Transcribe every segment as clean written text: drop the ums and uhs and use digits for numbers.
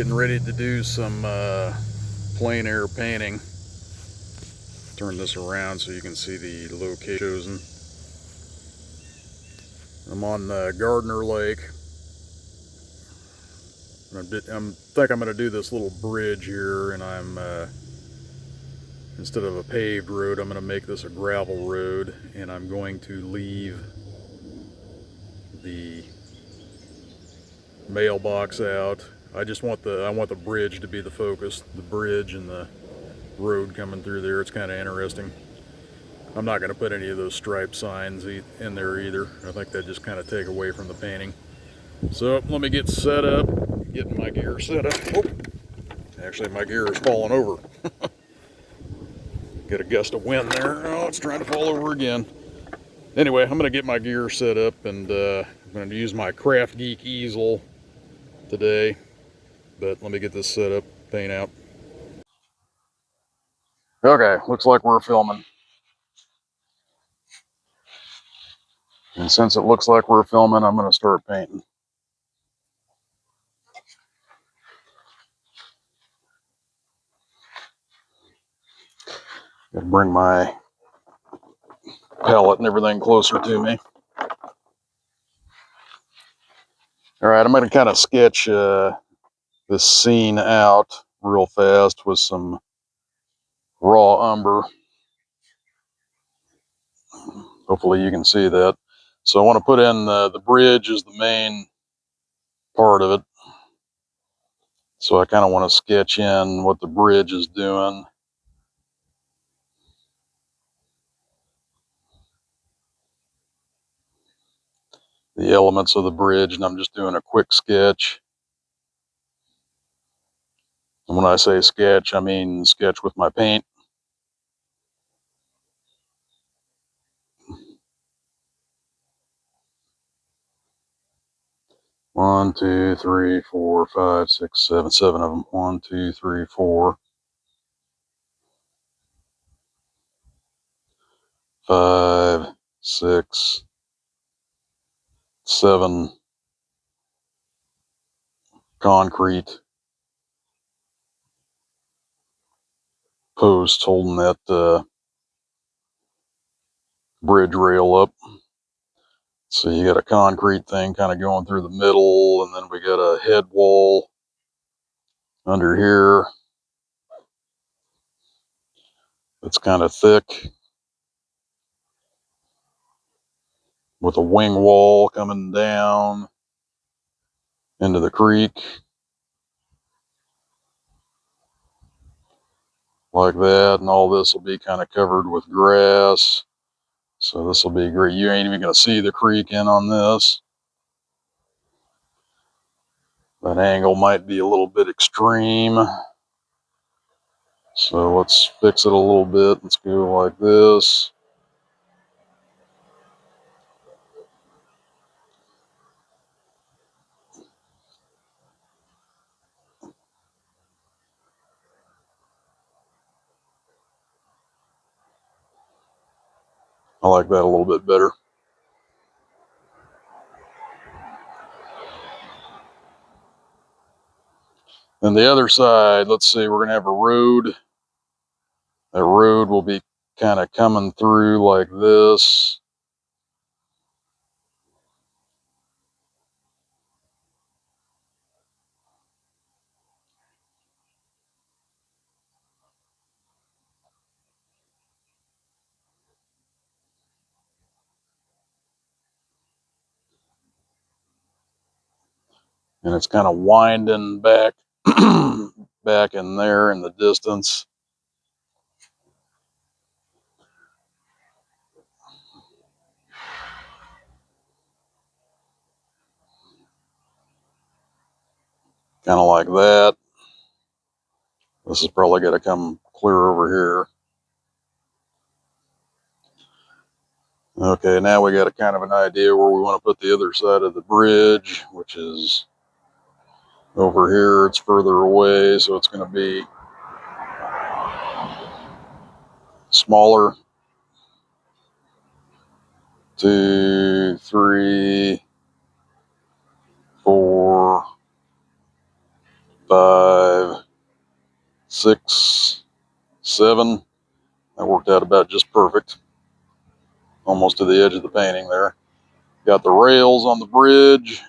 Getting ready to do some plein air painting. Turn this around so you can see the location chosen. I'm on Gardner Lake. I think I'm going to do this little bridge here, and instead of a paved road, I'm going to make this a gravel road, and I'm going to leave the mailbox out. I want the bridge to be the focus. The bridge and the road coming through there. It's kind of interesting. I'm not going to put any of those stripe signs in there either. I think that just kind of take away from the painting. So let me get set up, getting my gear set up. Oh, actually my gear is falling over. Get a gust of wind there. Oh, it's trying to fall over again. Anyway, I'm going to get my gear set up, and I'm going to use my Craft Geek easel today. But let me get this set up, paint out. Okay, looks like we're filming. And since it looks like we're filming, I'm going to start painting. Gotta bring my palette and everything closer to me. All right, I'm going to kind of sketch this scene out real fast with some raw umber. Hopefully you can see that. So I want to put in the bridge as the main part of it. So I kind of want to sketch in what the bridge is doing. The elements of the bridge, and I'm just doing a quick sketch. And when I say sketch, I mean sketch with my paint. One, two, three, four, five, six, seven of them. One, two, three, four, 5, 6, 7 concrete posts holding that bridge rail up. So you got a concrete thing kind of going through the middle, and then we got a head wall under here. It's kind of thick with a wing wall coming down into the creek like that, and all this will be kind of covered with grass. So this will be great. You ain't even going to see the creek in on this. That angle might be a little bit extreme. So let's fix it a little bit. Let's go like this. I like that a little bit better. And the other side, let's see, we're going to have a road. That road will be kind of coming through like this. And it's kind of winding back, back in there in the distance. Kind of like that. This is probably going to come clear over here. Okay, now we got a kind of an idea where we want to put the other side of the bridge, which is over here. It's further away, so it's going to be smaller. 2, 3, 4, 5, 6, 7. That worked out about just perfect. Almost to the edge of the painting there. Got the rails on the bridge.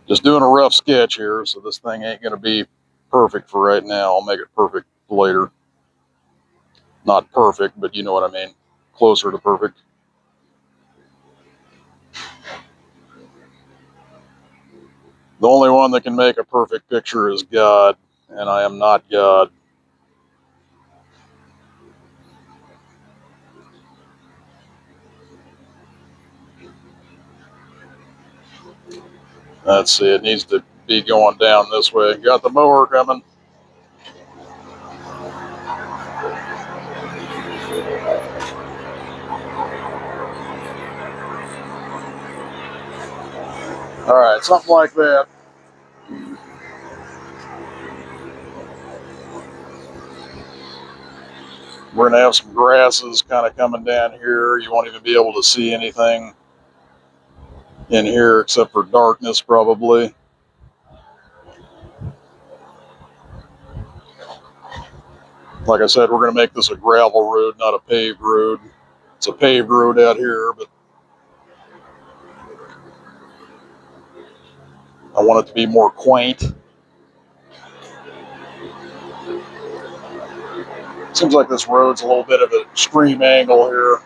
Just doing a rough sketch here, so this thing ain't going to be perfect for right now. I'll make it perfect later. Not perfect, but you know what I mean. Closer to perfect. The only one that can make a perfect picture is God, and I am not God. Let's see, it needs to be going down this way. Got the mower coming. All right, something like that. We're going to have some grasses kind of coming down here. You won't even be able to see anything in here except for darkness, probably. Like I said, we're going to make this a gravel road, not a paved road. It's a paved road out here, but I want it to be more quaint. Seems like this road's a little bit of an extreme angle here.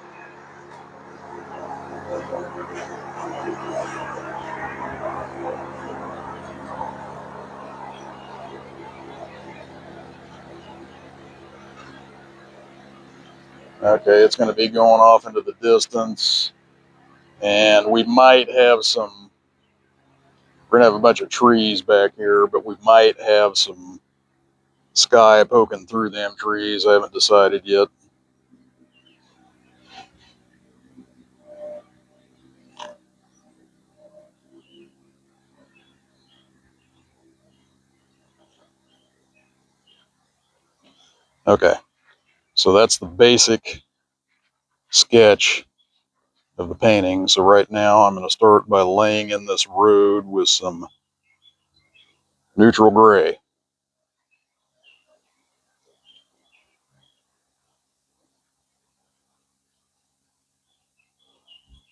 Okay, it's going to be going off into the distance. And we might have some, we're going to have a bunch of trees back here, but we might have some sky poking through them trees. I haven't decided yet. Okay, so that's the basic sketch of the painting. So right now I'm going to start by laying in this road with some neutral gray.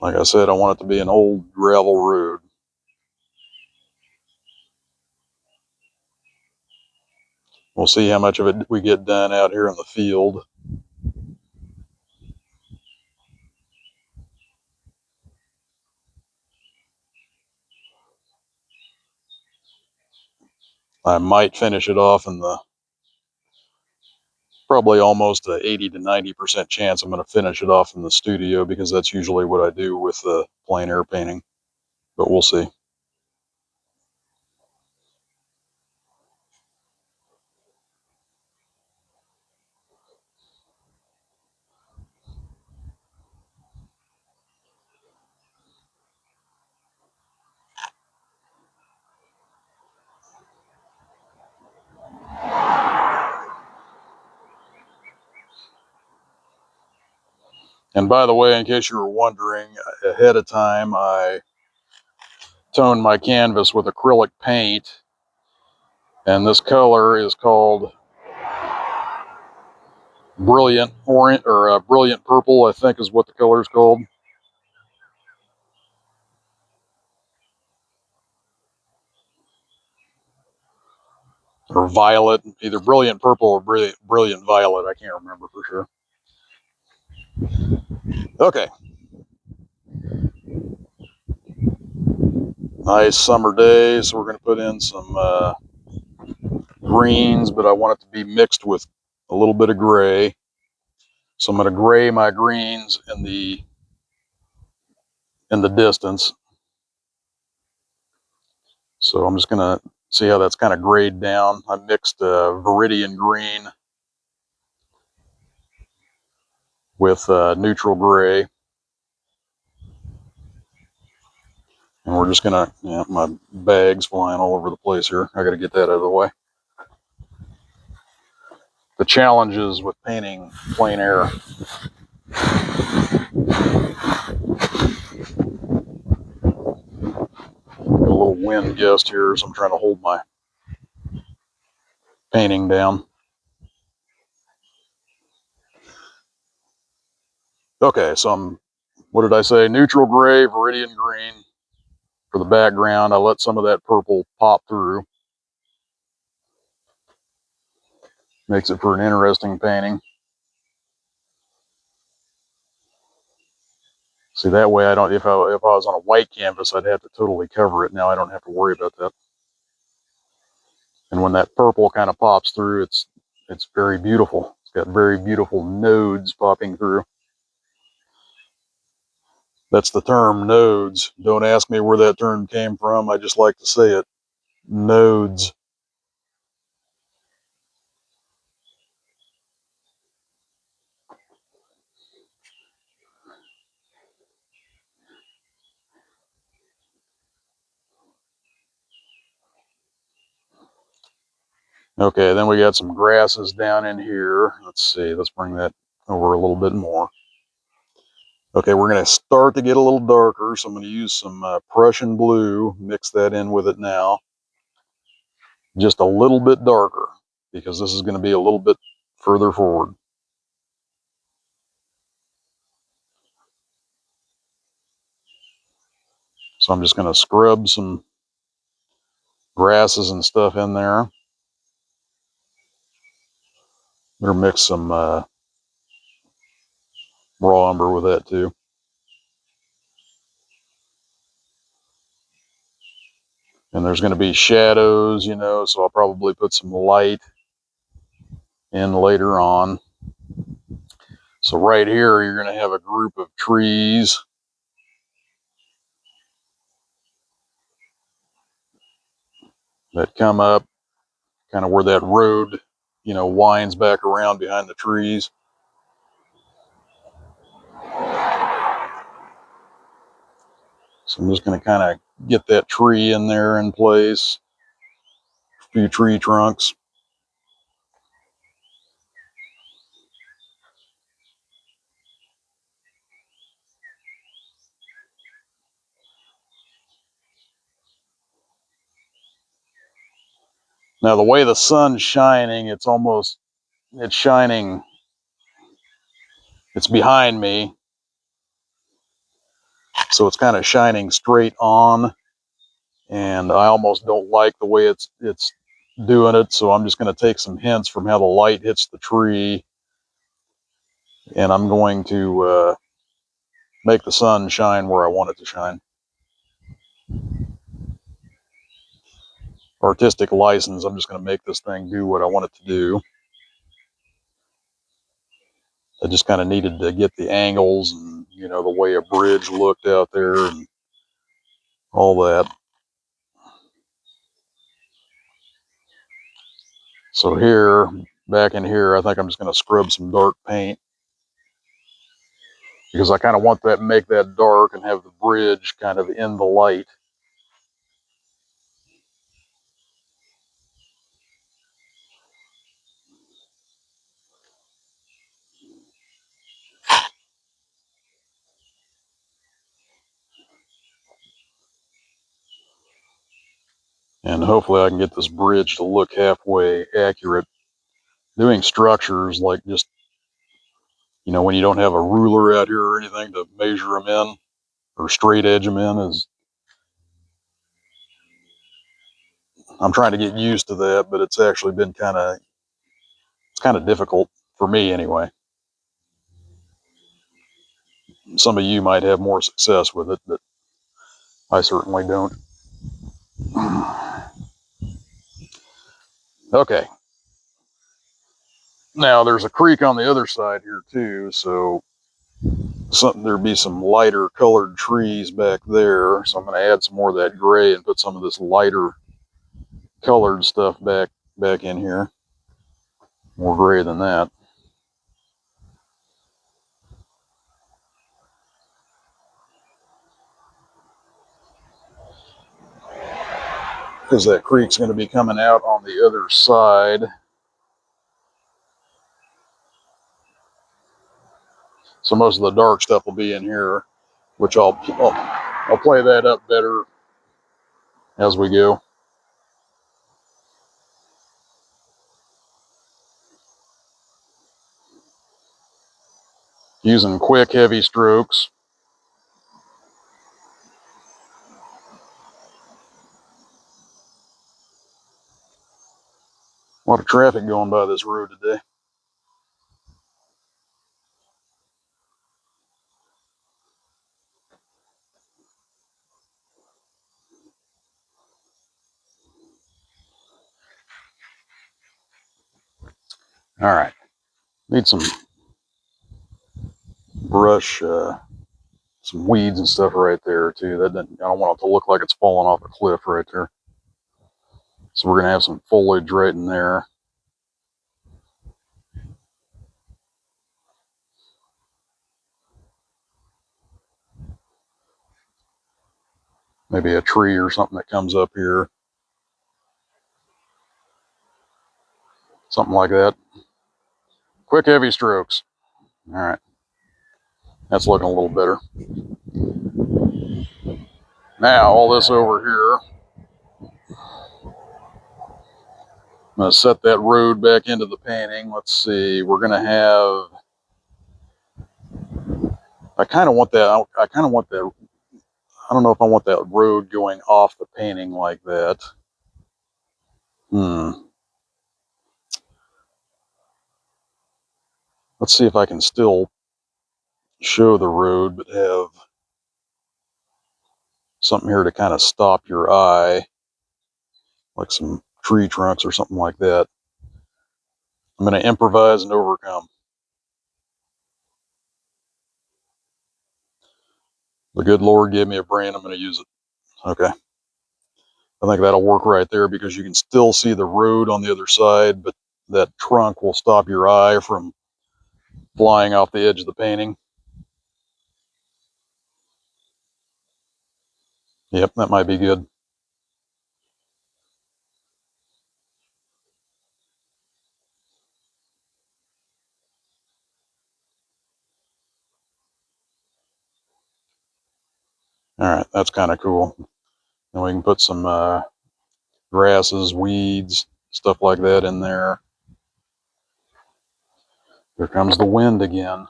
Like I said, I want it to be an old gravel road. We'll see how much of it we get done out here in the field. I might finish it off in the, probably almost a 80 to 90% chance I'm going to finish it off in the studio, because that's usually what I do with the plein air painting, but we'll see. And by the way, in case you were wondering, ahead of time, I toned my canvas with acrylic paint, and this color is called brilliant orange, or brilliant purple, I think is what the color is called. Or violet, either brilliant purple or brilliant violet. I can't remember for sure. Okay. Nice summer day, so we're going to put in some greens, but I want it to be mixed with a little bit of gray. So I'm going to gray my greens in the distance. So I'm just going to see how that's kind of grayed down. I mixed Viridian green with neutral gray. And we're just going to, yeah, my bag's flying all over the place here. I got to get that out of the way. The challenges with painting plein air. A little wind gust here, so I'm trying to hold my painting down. Okay, so I'm, what did I say? Neutral gray, viridian green for the background. I let some of that purple pop through. Makes it for an interesting painting. See, that way I don't, if I was on a white canvas, I'd have to totally cover it. Now I don't have to worry about that. And when that purple kind of pops through, it's very beautiful. It's got very beautiful nodes popping through. That's the term, nodes. Don't ask me where that term came from. I just like to say it. Nodes. Okay, then we got some grasses down in here. Let's see, let's bring that over a little bit more. Okay, we're going to start to get a little darker, so I'm going to use some Prussian blue, mix that in with it now. Just a little bit darker, because this is going to be a little bit further forward. So I'm just going to scrub some grasses and stuff in there. Better mix some raw umber with that too. And there's going to be shadows, you know, so I'll probably put some light in later on. So right here, you're going to have a group of trees. That come up, kind of where that road, you know, winds back around behind the trees. So I'm just going to kind of get that tree in there in place. A few tree trunks. Now the way the sun's shining, it's shining, it's behind me. So it's kind of shining straight on. And I almost don't like the way it's doing it. So I'm just going to take some hints from how the light hits the tree. And I'm going to make the sun shine where I want it to shine. Artistic license. I'm just going to make this thing do what I want it to do. I just kind of needed to get the angles and, you know, the way a bridge looked out there and all that. So here, back in here, I think I'm just going to scrub some dark paint because I kind of want that, make that dark and have the bridge kind of in the light. And hopefully I can get this bridge to look halfway accurate. Doing structures like just, you know, when you don't have a ruler out here or anything to measure them in or straight edge them in is, I'm trying to get used to that, but it's actually been it's kind of difficult for me anyway. Some of you might have more success with it, but I certainly don't. Okay. Now there's a creek on the other side here too, so there'd be some lighter colored trees back there. So I'm going to add some more of that gray and put some of this lighter colored stuff back in here. More gray than that. Because that creek's going to be coming out on the other side. So most of the dark stuff will be in here, which I'll play that up better as we go. Using quick, heavy strokes. A lot of traffic going by this road today. All right. Need some brush, some weeds and stuff right there too. That I don't want it to look like it's falling off a cliff right there. So we're gonna have some foliage right in there. Maybe a tree or something that comes up here. Something like that. Quick, heavy strokes. All right. That's looking a little better. Now, all this over here, I'm going to set that road back into the painting. Let's see. We're going to have, I kind of want that, I kind of want that, I don't know if I want that road going off the painting like that. Let's see if I can still show the road, but have something here to kind of stop your eye, like some tree trunks or something like that. I'm going to improvise and overcome. The good Lord gave me a brain. I'm going to use it. Okay. I think that'll work right there because you can still see the road on the other side, but that trunk will stop your eye from flying off the edge of the painting. Yep, that might be good. All right, that's kind of cool. And we can put some grasses, weeds, stuff like that in there. Here comes the wind again.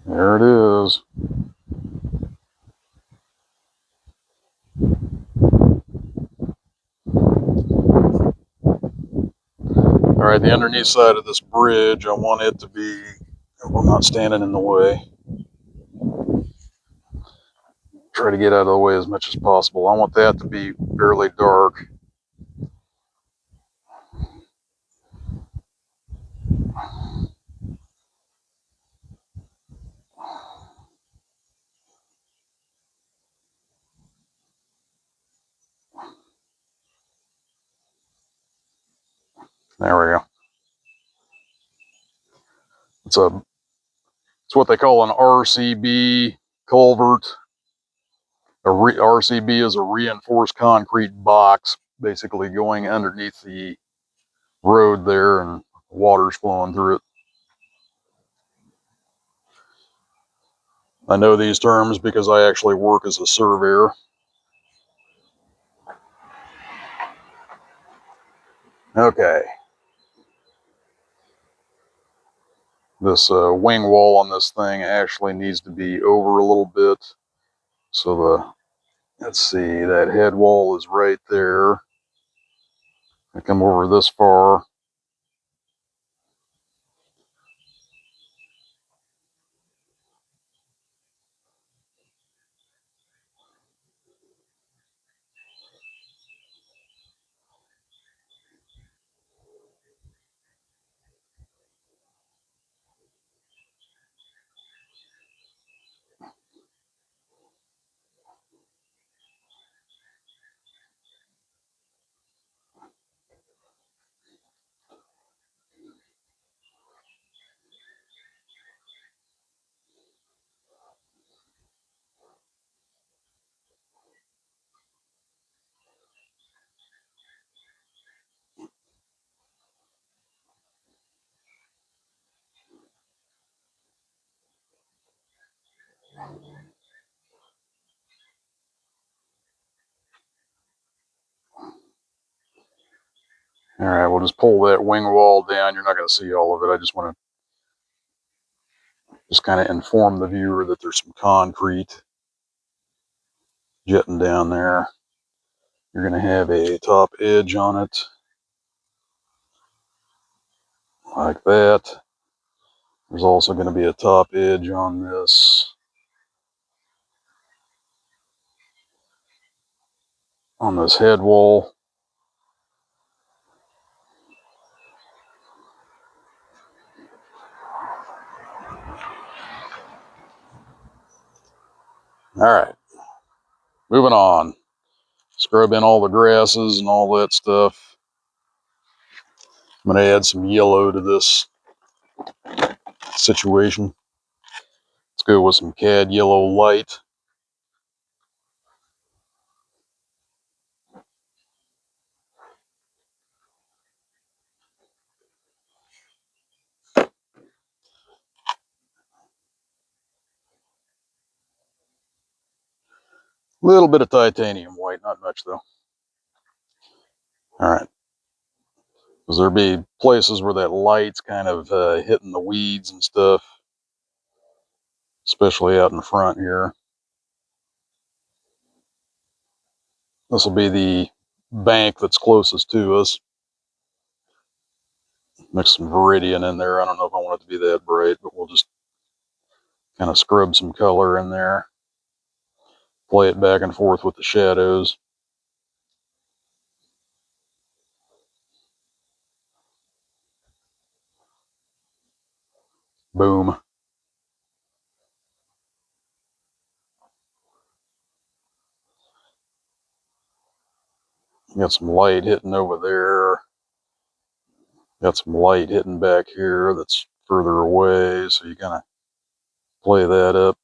There it is. All right, the underneath side of this bridge, I want it to be, well, not standing in the way. Try to get out of the way as much as possible. I want that to be fairly dark. There we go. It's what they call an RCB culvert. RCB is a reinforced concrete box, basically going underneath the road there, and water's flowing through it. I know these terms because I actually work as a surveyor. Okay. This wing wall on this thing actually needs to be over a little bit. So let's see, that head wall is right there. I come over this far. All right, we'll just pull that wing wall down. You're not going to see all of it. I just want to just kind of inform the viewer that there's some concrete jetting down there. You're going to have a top edge on it, like that. There's also going to be a top edge on this, head wall. All right, moving on. Scrub in all the grasses and all that stuff. I'm going to add some yellow to this situation. Let's go with some cad yellow light. A little bit of titanium white, not much though. All right. Because there'll be places where that light's kind of hitting the weeds and stuff, especially out in front here. This will be the bank that's closest to us. Mix some Viridian in there. I don't know if I want it to be that bright, but we'll just kind of scrub some color in there. Play it back and forth with the shadows. Boom. Got some light hitting over there. Got some light hitting back here that's further away, so you kind of play that up.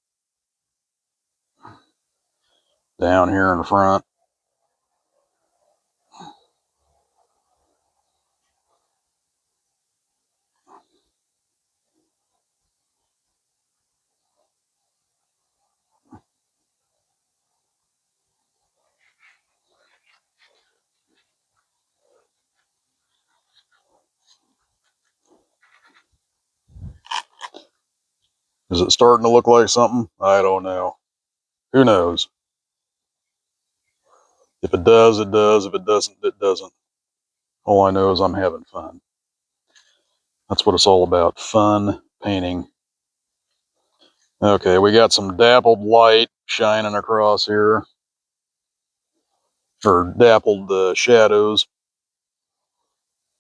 Down here in front. Is it starting to look like something? I don't know. Who knows? If it does, it does. If it doesn't, it doesn't. All I know is I'm having fun. That's what it's all about. Fun painting. Okay, we got some dappled light shining across here. Or dappled shadows.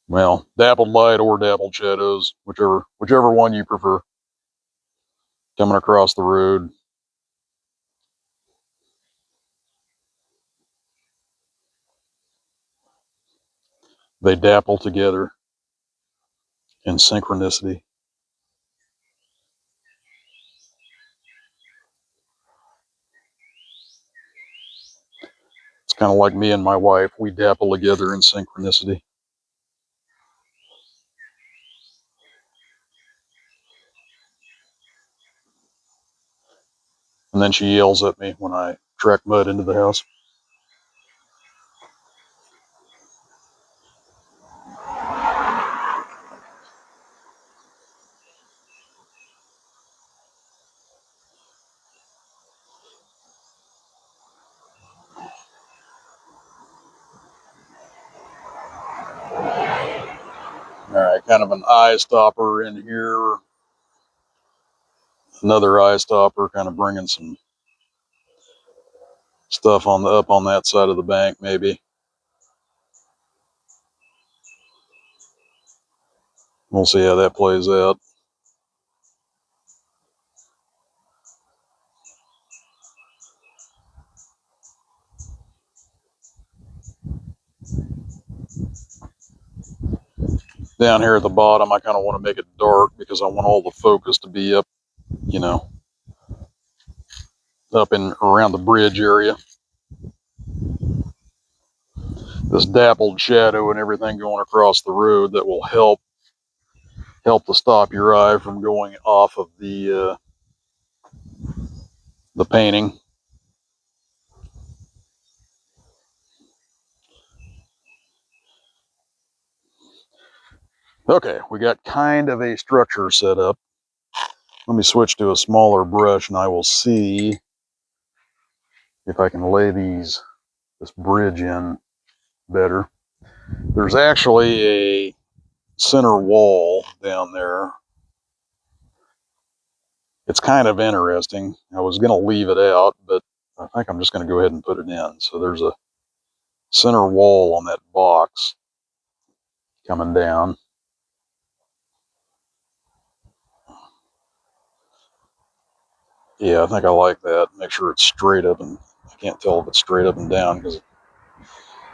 Well, dappled light or dappled shadows, whichever one you prefer. Coming across the road. They dapple together in synchronicity. It's kind of like me and my wife. We dapple together in synchronicity. And then she yells at me when I track mud into the house. All right, kind of an eye stopper in here. Another eye stopper, kind of bringing some stuff up on that side of the bank, maybe. We'll see how that plays out. Down here at the bottom, I kind of want to make it dark because I want all the focus to be up, up in around the bridge area. This dappled shadow and everything going across the road that will help to stop your eye from going off of the the painting. Okay, we got kind of a structure set up. Let me switch to a smaller brush and I will see if I can lay this bridge in better. There's actually a center wall down there. It's kind of interesting. I was going to leave it out, but I think I'm just going to go ahead and put it in. So there's a center wall on that box coming down. Yeah, I think I like that. Make sure it's straight up, and I can't tell if it's straight up and down because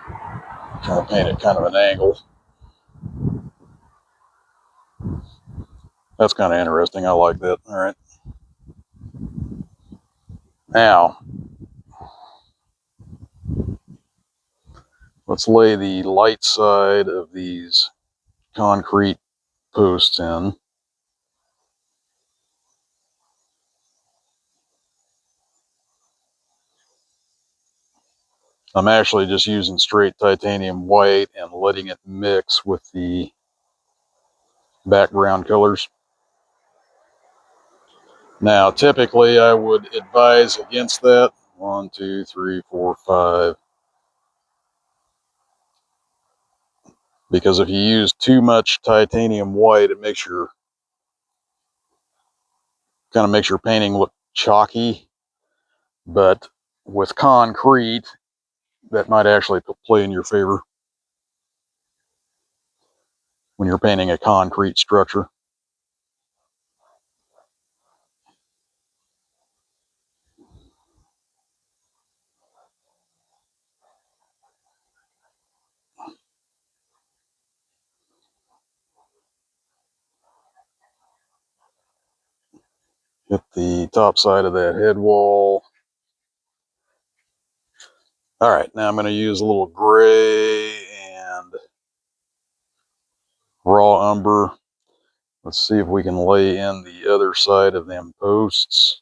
I kind of paint it kind of an angle. That's kind of interesting. I like that. All right. Now, let's lay the light side of these concrete posts in. I'm actually just using straight titanium white and letting it mix with the background colors. Now, typically I would advise against that. 1, 2, 3, 4, 5. Because if you use too much titanium white, it makes your kind of makes your painting look chalky. But with concrete, that might actually play in your favor when you're painting a concrete structure. Hit the top side of that head wall. All right, now I'm going to use a little gray and raw umber. Let's see if we can lay in the other side of them posts,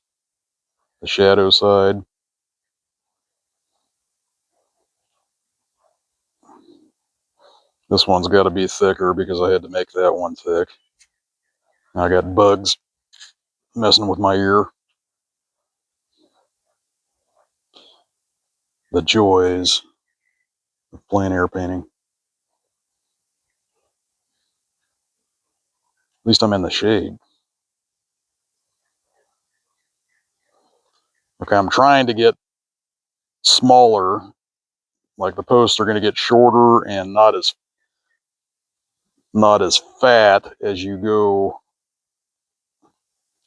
the shadow side. This one's got to be thicker because I had to make that one thick. I got bugs messing with my ear. The joys of plein air painting. At least I'm in the shade. Okay, I'm trying to get smaller. Like the posts are going to get shorter and not as fat as you go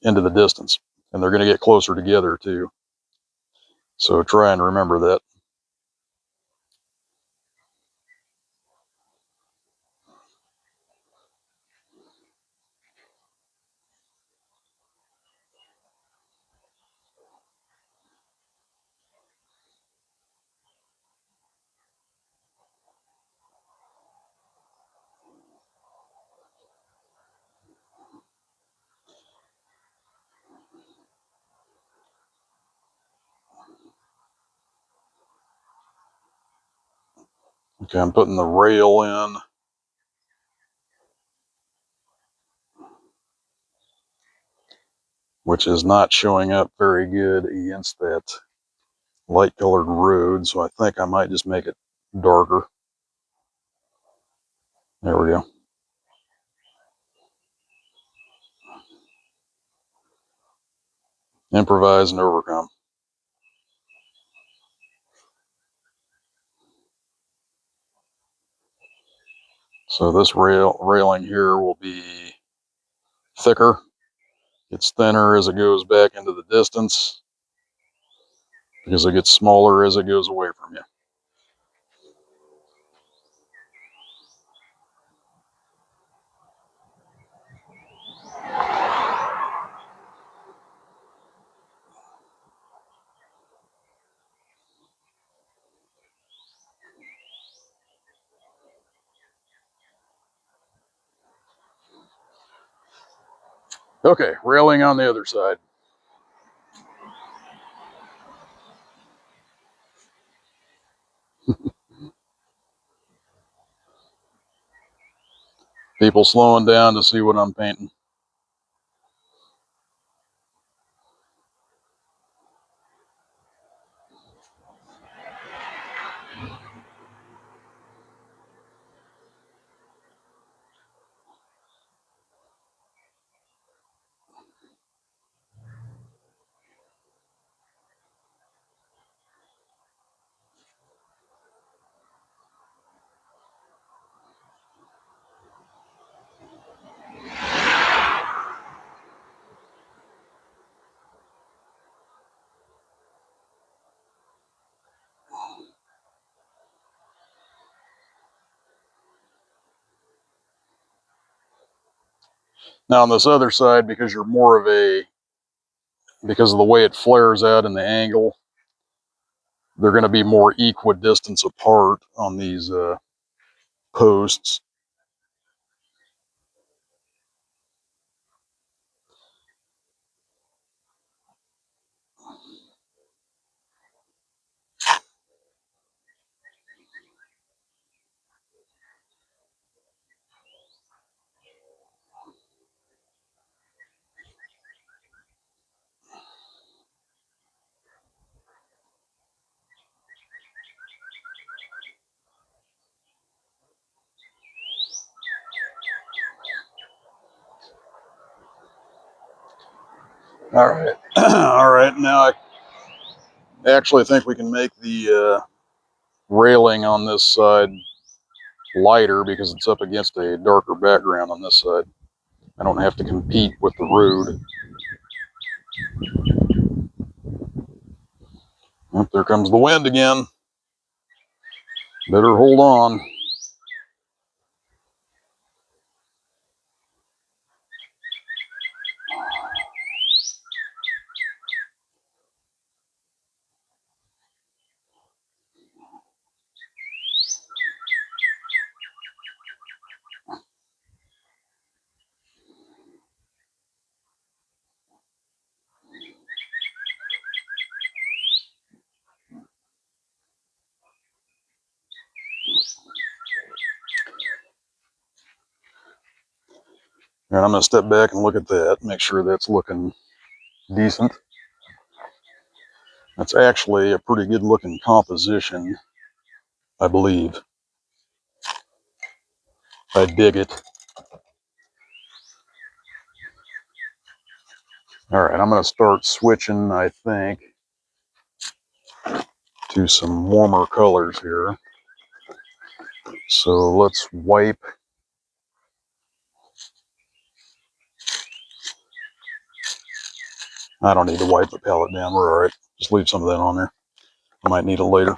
into the distance. And they're going to get closer together too. So try and remember that. Okay, I'm putting the rail in. Which is not showing up very good against that light colored road. So I think I might just make it darker. There we go. Improvise and overcome. So this railing here will be thicker. It's thinner as it goes back into the distance because it gets smaller as it goes away from you. Okay, railing on the other side. People slowing down to see what I'm painting. Now on this other side, because you're more of because of the way it flares out and the angle, they're going to be more equidistant apart on these posts. All right. All right. Now I actually think we can make the railing on this side lighter because it's up against a darker background on this side. I don't have to compete with the road. Oh, there comes the wind again. Better hold on. And I'm going to step back and look at that, make sure that's looking decent. That's actually a pretty good looking composition, I believe. I dig it. All right, I'm going to start switching, I think, to some warmer colors here. So let's wipe. I don't need to wipe the palette down. We're all right. Just leave some of that on there. I might need it later.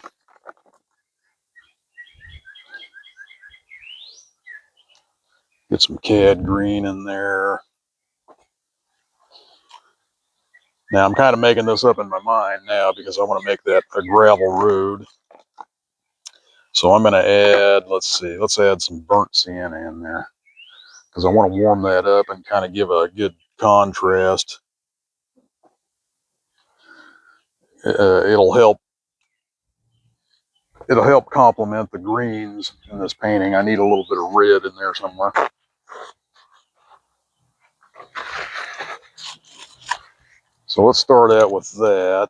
Get some cad green in there. Now I'm kind of making this up in my mind now because I want to make that a gravel road. So I'm going to add, let's add some burnt sienna in there because I want to warm that up and kind of give a good contrast. It'll help complement the greens in this painting. I need a little bit of red in there somewhere. So let's start out with that.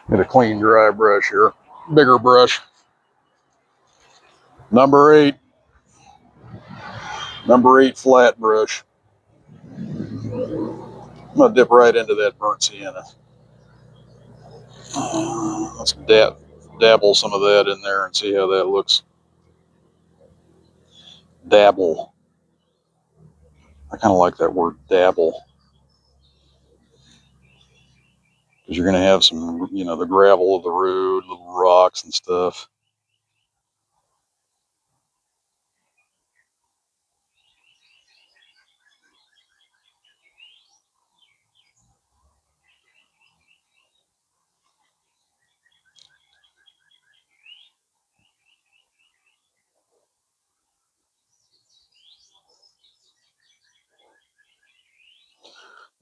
Get a clean dry brush here, bigger brush. Number 8 flat brush. I'm gonna dip right into that burnt sienna. Let's dabble some of that in there and see how that looks. Dabble. I kind of like that word dabble because you're going to have some, the gravel of the road, little rocks and stuff.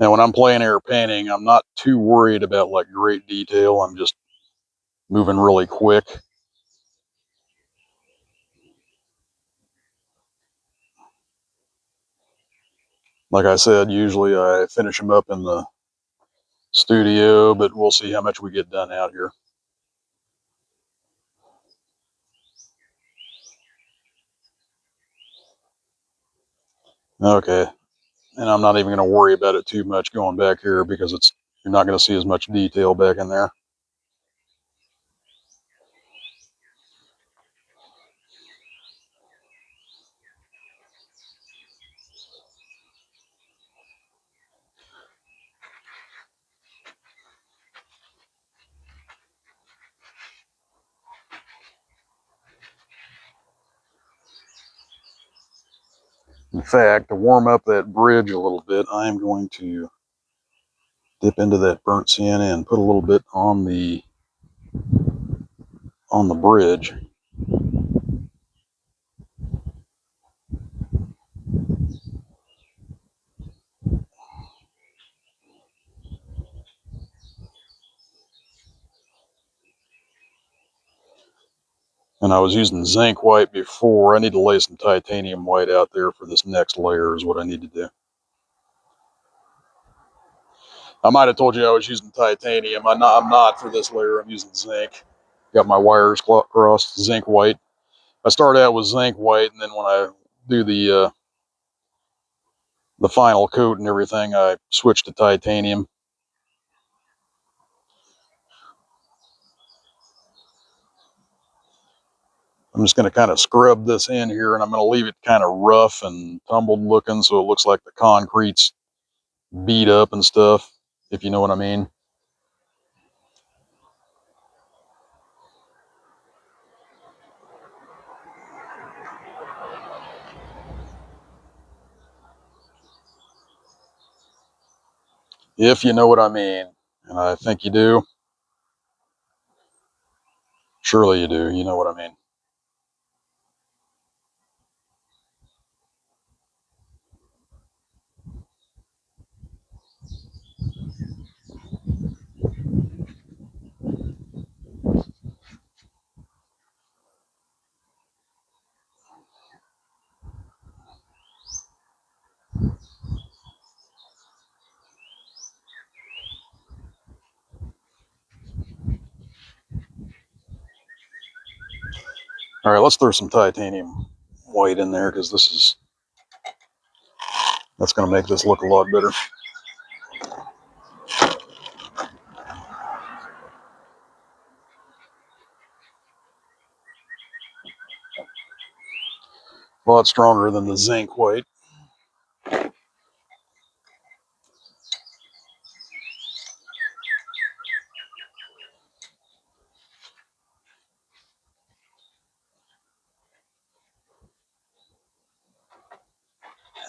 Now, when I'm plein air painting, I'm not too worried about like great detail. I'm just moving really quick. Like I said, usually I finish them up in the studio, but we'll see how much we get done out here. Okay, and I'm not even going to worry about it too much going back here because you're not going to see as much detail back in there. In fact, to warm up that bridge a little bit, I am going to dip into that burnt sienna and put a little bit on the bridge. And I was using zinc white before. I need to lay some titanium white out there for this next layer is what I need to do. I might have told you I was using titanium. I'm not for this layer. I'm using zinc. Got my wires crossed, zinc white. I start out with zinc white, and then when I do the final coat and everything, I switch to titanium. I'm just going to kind of scrub this in here, and I'm going to leave it kind of rough and tumbled looking so it looks like the concrete's beat up and stuff, if you know what I mean. If you know what I mean, and I think you do. Surely you do. You know what I mean. All right, let's throw some titanium white in there because that's going to make this look a lot better. A lot stronger than the zinc white.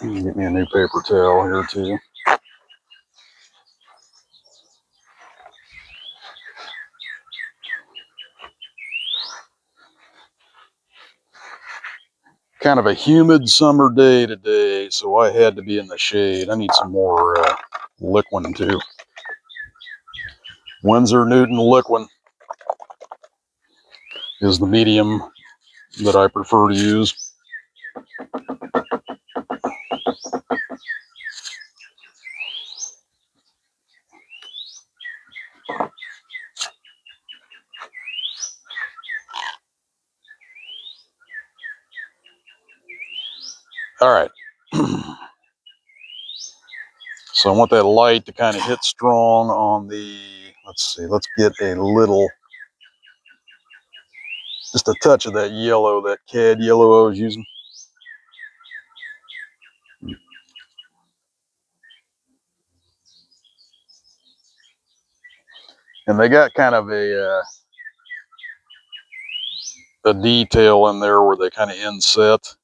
Get me a new paper towel here too. Kind of a humid summer day today, so I had to be in the shade. I need some more liquid too. Winsor Newton liquid is the medium that I prefer to use. All right. So I want that light to kind of hit strong on the, let's see, let's get a little, just a touch of that yellow, that cad yellow I was using. And they got kind of a detail in there where they kind of inset.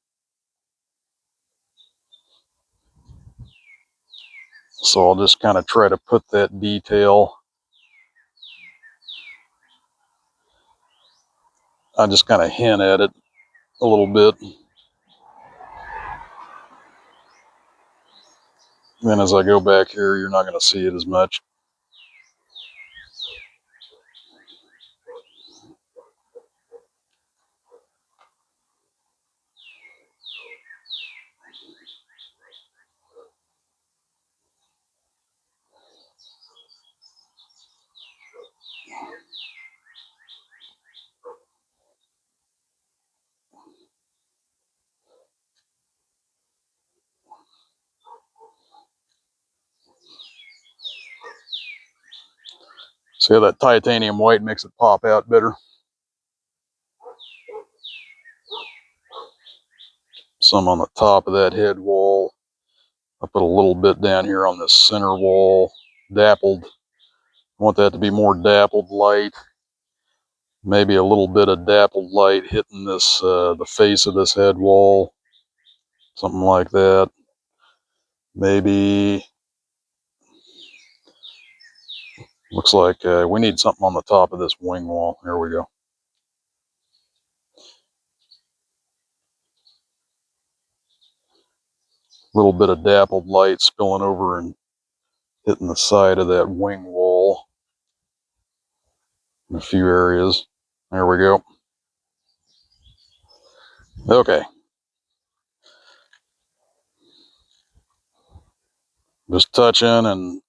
So I'll just kind of try to put that detail. I just kind of hint at it a little bit. Then as I go back here, you're not going to see it as much. See how that titanium white makes it pop out better. Some on the top of that head wall. I put a little bit down here on this center wall, dappled. I want that to be more dappled light. Maybe a little bit of dappled light hitting this, the face of this head wall. Something like that. Maybe, looks like we need something on the top of this wing wall. There we go. A little bit of dappled light spilling over and hitting the side of that wing wall in a few areas. There we go. Okay. Just touching and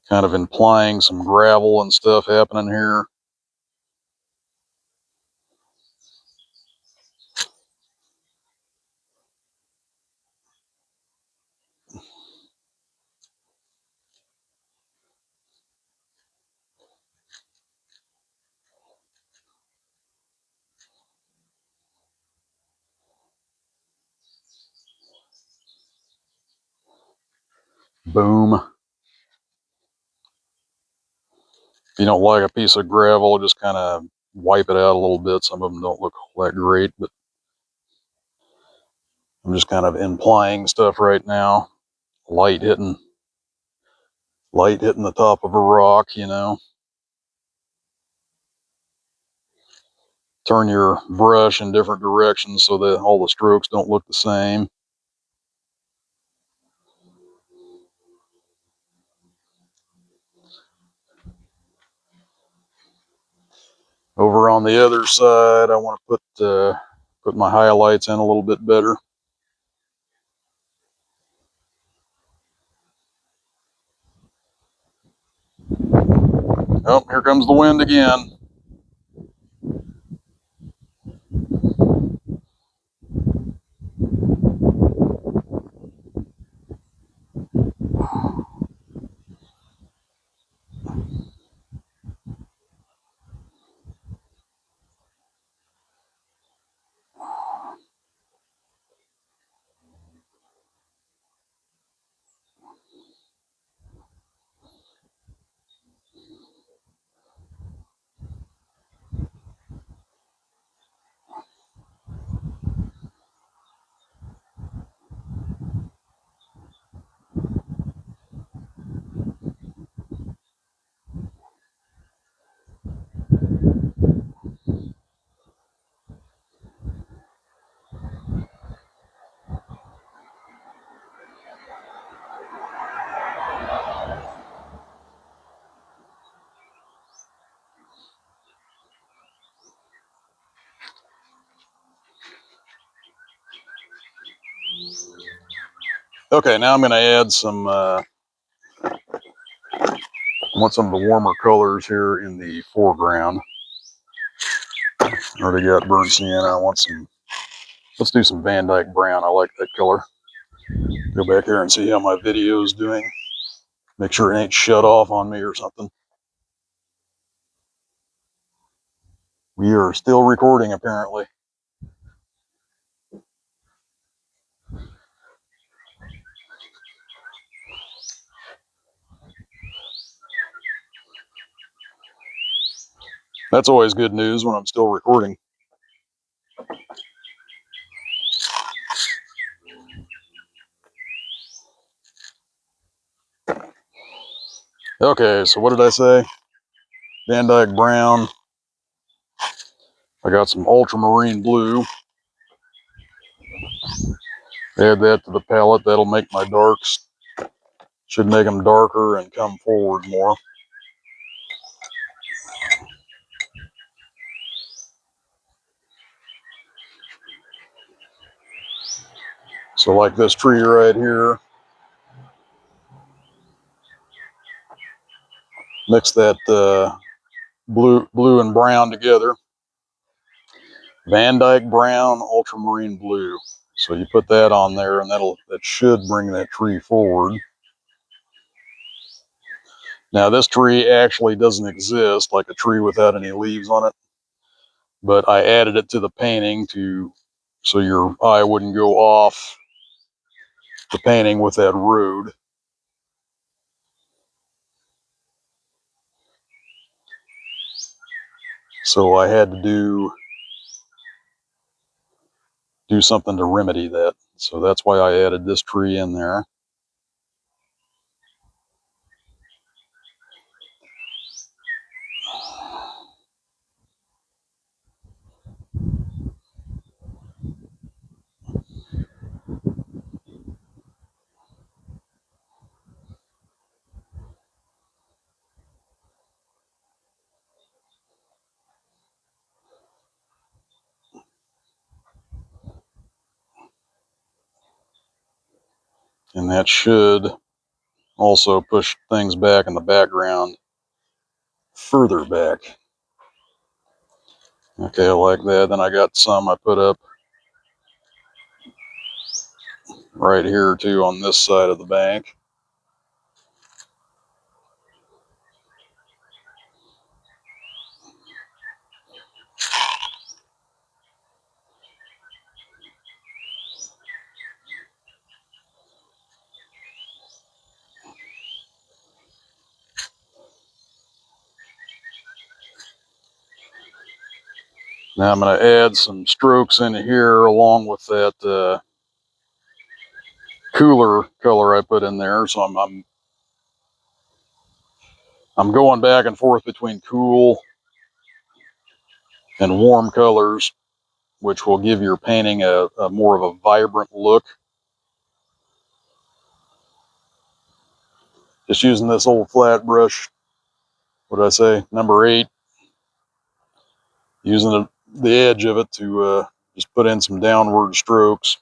kind of implying some gravel and stuff happening here. Boom. If you don't like a piece of gravel, just kind of wipe it out a little bit. Some of them don't look all that great, but I'm just kind of implying stuff right now. Light hitting the top of a rock, you know. Turn your brush in different directions so that all the strokes don't look the same. Over on the other side, I want to put my highlights in a little bit better. Oh, here comes the wind again. Okay, now I'm going to add some, I want some of the warmer colors here in the foreground. I already got burnt sienna. I want some, let's do some Van Dyke brown. I like that color. Go back here and see how my video is doing. Make sure it ain't shut off on me or something. We are still recording, apparently. That's always good news when I'm still recording. Okay, so what did I say? Van Dyke brown. I got some ultramarine blue. Add that to the palette. That'll make my darks, should make them darker and come forward more. So like this tree right here, mix that blue and brown together. Van Dyke brown, ultramarine blue. So you put that on there, and that should bring that tree forward. Now this tree actually doesn't exist, like a tree without any leaves on it, but I added it to the painting so your eye wouldn't go off the painting with that road. So I had to do something to remedy that. So that's why I added this tree in there. And that should also push things back in the background further back. Okay, like that. Then I got some I put up right here too on this side of the bank. Now I'm going to add some strokes in here along with that cooler color I put in there. So I'm going back and forth between cool and warm colors, which will give your painting a more of a vibrant look. Just using this old flat brush, what did I say, number 8, using the edge of it to just put in some downward strokes.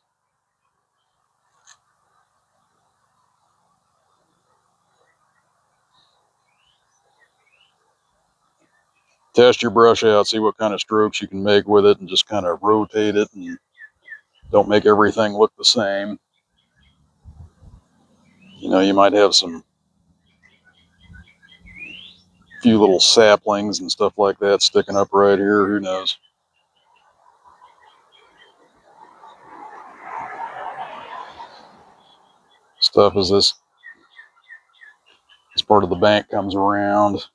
Test your brush out, see what kind of strokes you can make with it, and just kind of rotate it, and don't make everything look the same. You know, you might have some few little saplings and stuff like that sticking up right here, who knows. Stuff as this part of the bank comes around.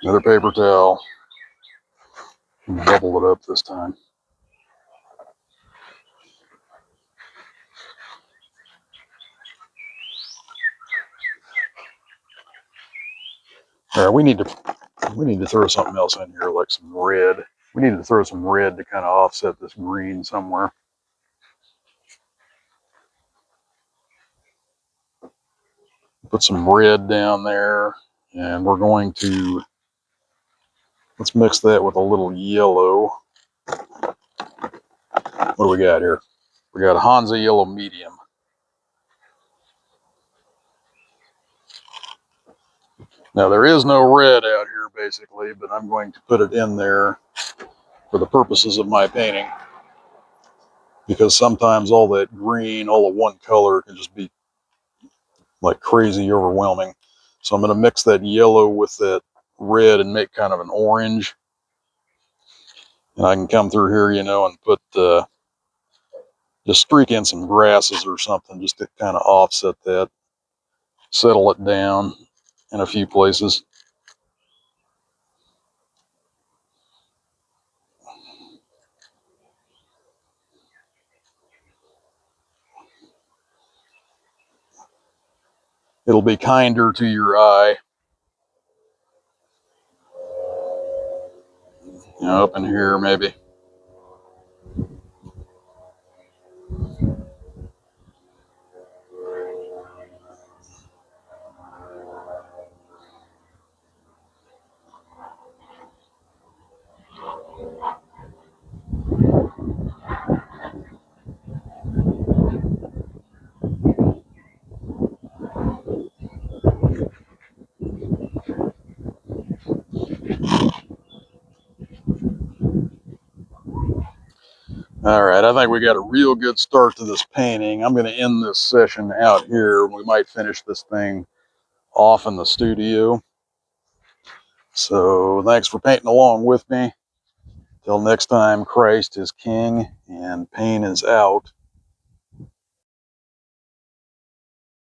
Another paper towel. Bubble it up this time. All right, we need to throw something else in here, like some red. We need to throw some red to kind of offset this green somewhere. Put some red down there, and we're going to, let's mix that with a little yellow. What do we got here? We got Hansa Yellow Medium. Now there is no red out here basically, but I'm going to put it in there for the purposes of my painting, because sometimes all that green, all of one color, can just be like crazy overwhelming. So I'm going to mix that yellow with that red and make kind of an orange. And I can come through here, you know, and put just streak in some grasses or something just to kind of offset that, settle it down in a few places. It'll be kinder to your eye. You know, up in here maybe. All right, I think we got a real good start to this painting. I'm going to end this session out here. We might finish this thing off in the studio. So thanks for painting along with me. Till next time, Christ is King and Paine is out.